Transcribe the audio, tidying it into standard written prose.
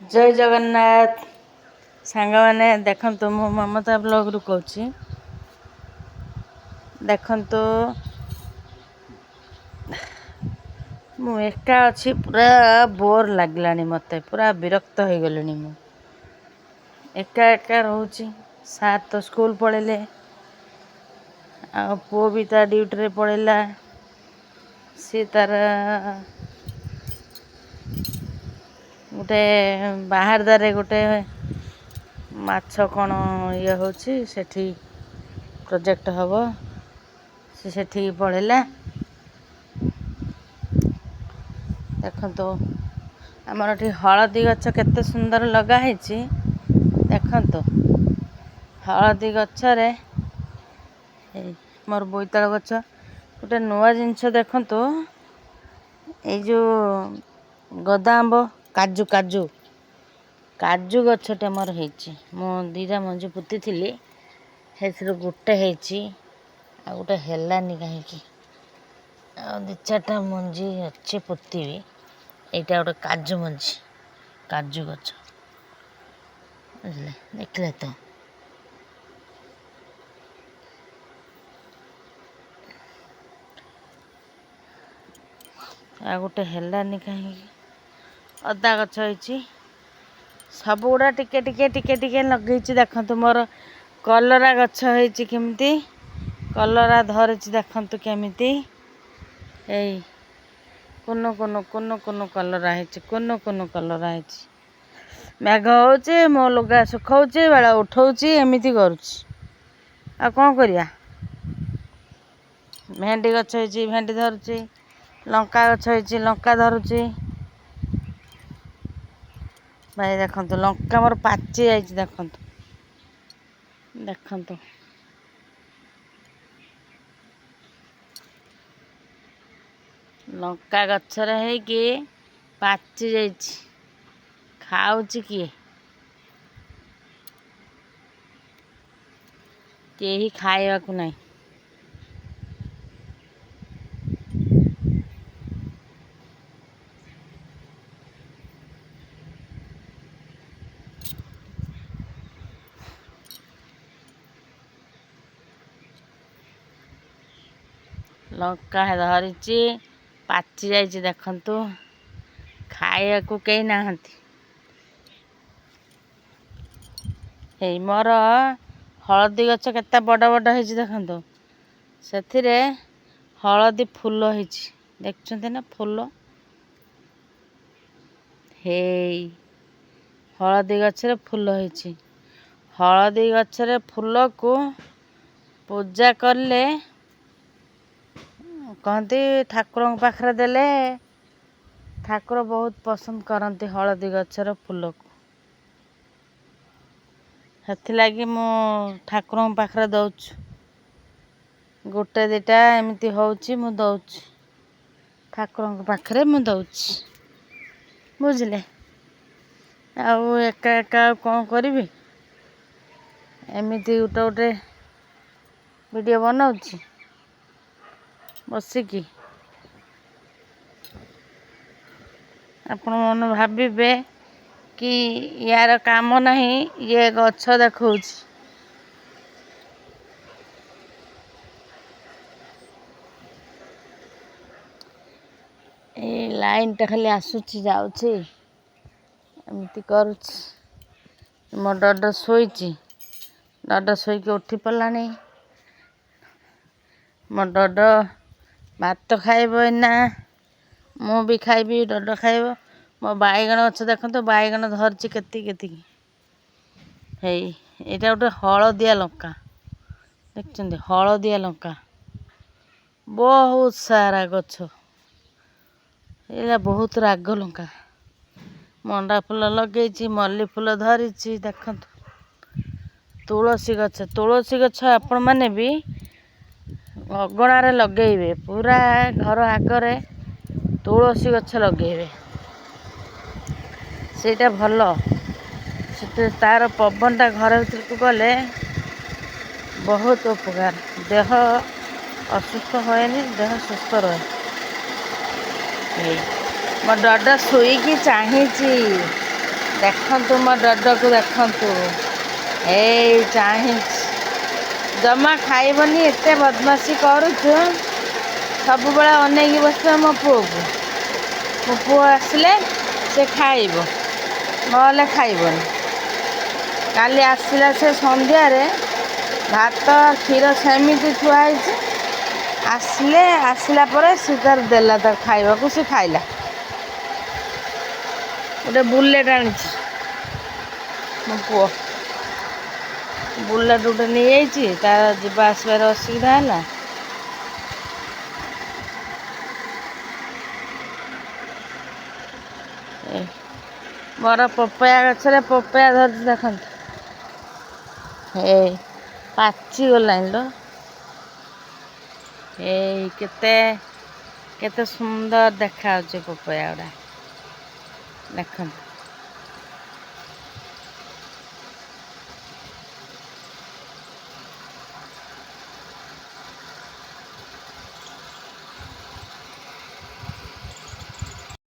जय जगन्नाथ सांग मैंने देखो मु ममता ब्लॉग रु कहूँ देखो मु एका अच्छी पूरा बोर लगला मत पूरा विरक्त हो गली मु एका एका रोची सार तो स्कूल पढ़ेले आ पुओ भी ता ड्यूटी रे पढ़ेला सी तार गोटे बाहर दारे गोटे माछ कौन ये होची सेठी प्रोजेक्ट हब से सेठी पढ़ेला देखो आमर ये हलदी गछ केते सुंदर लगाई देखो हलदी गछरे मोर बोईताल गछ गोटे नुआ जिनस देखो ये जो गदा आंब काजू काजू काजू गछटे मोर होती मु दीटा मंजी पुती थी गोटे आ गोटे हेलानी कहीं दी चार्टा मंजी अच्छे पोतीबी यहाँ गोटे काजू मंजी काजू गछ बुझे देखले तो आ गोटे हेलानी कहीं अदा गछ होती सब गुड़ा टिके टिके टिके टिके लगे देखो मोर कलरा गछ होती केमती कलरा धरिची देखो केमिति एई कुनु कुनु कुनु कुनु कलरा है कुनु कुनु कलरा है मेघ होचे मो लुगा सुखाऊे बेला उठाऊे एमती करुच्ची आ कौन करिया भेंडी गछ होती भेंडी धरुची लंका गछ होती लंका धरुची भाई देखो लंका मोर पाची जाइए देखो देखो लंका गछरे है कि पाची जाइए खाऊची किए केही खाइबा को नहीं लंका धरिची पाची जाइए देखु खाइबा को कई नाहंती हे मोर हलदी गछ केते बड़ बड़ है देखो से हलदी फूल हो देखते ना फूल हे हलदी गछरे फूल हो हलदी गछरे फूल को पूजा करले कहती ठाकुर पाखरे देले ठाकुर बहुत पसंद करती हलदी गछर फूल को हेथिलागी मु ठाकुर पाखरे दउछु गोटे दिटा एमती होउची मु दउची ठाकुर पाखरे मु दउची बुझले आउ एका एका कौन करी एमती गोटे गोटे वीडियो बनाऊची बसिकी आपण मन भाविबे कि यार काम नहीं ये गछ देखो ये लाइन टा खाली आसुची जाउची एमती करुची मो डड शोईची डड शोईकी उठी पड़लानी मो डड भात खाइब ना मु भी खाइबी डड खाइब मो बैगण गछ देखो बैगण धरची केती केती हे यहाँ गोटे हलदिया लंका देखते हलदिया लंका बहुत सारा गछ ये बहुत राग लंका मंडा फूल लगे मल्ली फूल धरी देखो तुलसी गछ आपण मैंने भी अगणारे लगेबे पूरा घर आगरे तुलसी गछ लगेबे सेटा भल से तार पवनटा घर भीतर को गले बहुत उपकार देह असुस्थ होएनी देह सुस्थ रहे मो डड शोईकी चाहीची ଦେଖନ୍ତୁ ମୋ ଡଡ଼କୁ ଦେଖନ୍ତୁ। ଏଇ ଚାହିଁ ଜମା ଖାଇବନି, ଏତେ ବଦମାସି କରୁଛୁ। ସବୁବେଳେ ଅନେଇକି ବସିଥିବ ମୋ ପୁଅକୁ। ମୋ ପୁଅ ଆସିଲେ ସେ ଖାଇବ, ନହେଲେ ଖାଇବନି। କାଲି ଆସିଲା ସେ ସନ୍ଧ୍ୟାରେ, ଭାତ କ୍ଷୀର ସେମିତି ଥୁଆ ହେଇଛି। ଆସିଲା ପରେ ସେ ତାର ଦେଲା ତାର ଖାଇବାକୁ, ସେ ଖାଇଲା। ଗୋଟେ ବୁଲେଟ୍ ଆଣିଛି ମୋ ପୁଅ, ବୁଲେଟ୍ ଗୋଟେ ନେଇଯାଇଛି। ତାର ଯିବା ଆସିବାରେ ଅସୁବିଧା ହେଲା। ବଡ଼ ପପୟା ଗଛରେ ପପୟା ଧରିଛି ଦେଖନ୍ତୁ। ଏଇ ପାଚି ଗଲାଣି ଲୋ। ଏଇ କେତେ ସୁନ୍ଦର ଦେଖାଯାଉଛି ପପୟା ଗୁଡ଼ା, ଦେଖନ୍ତୁ।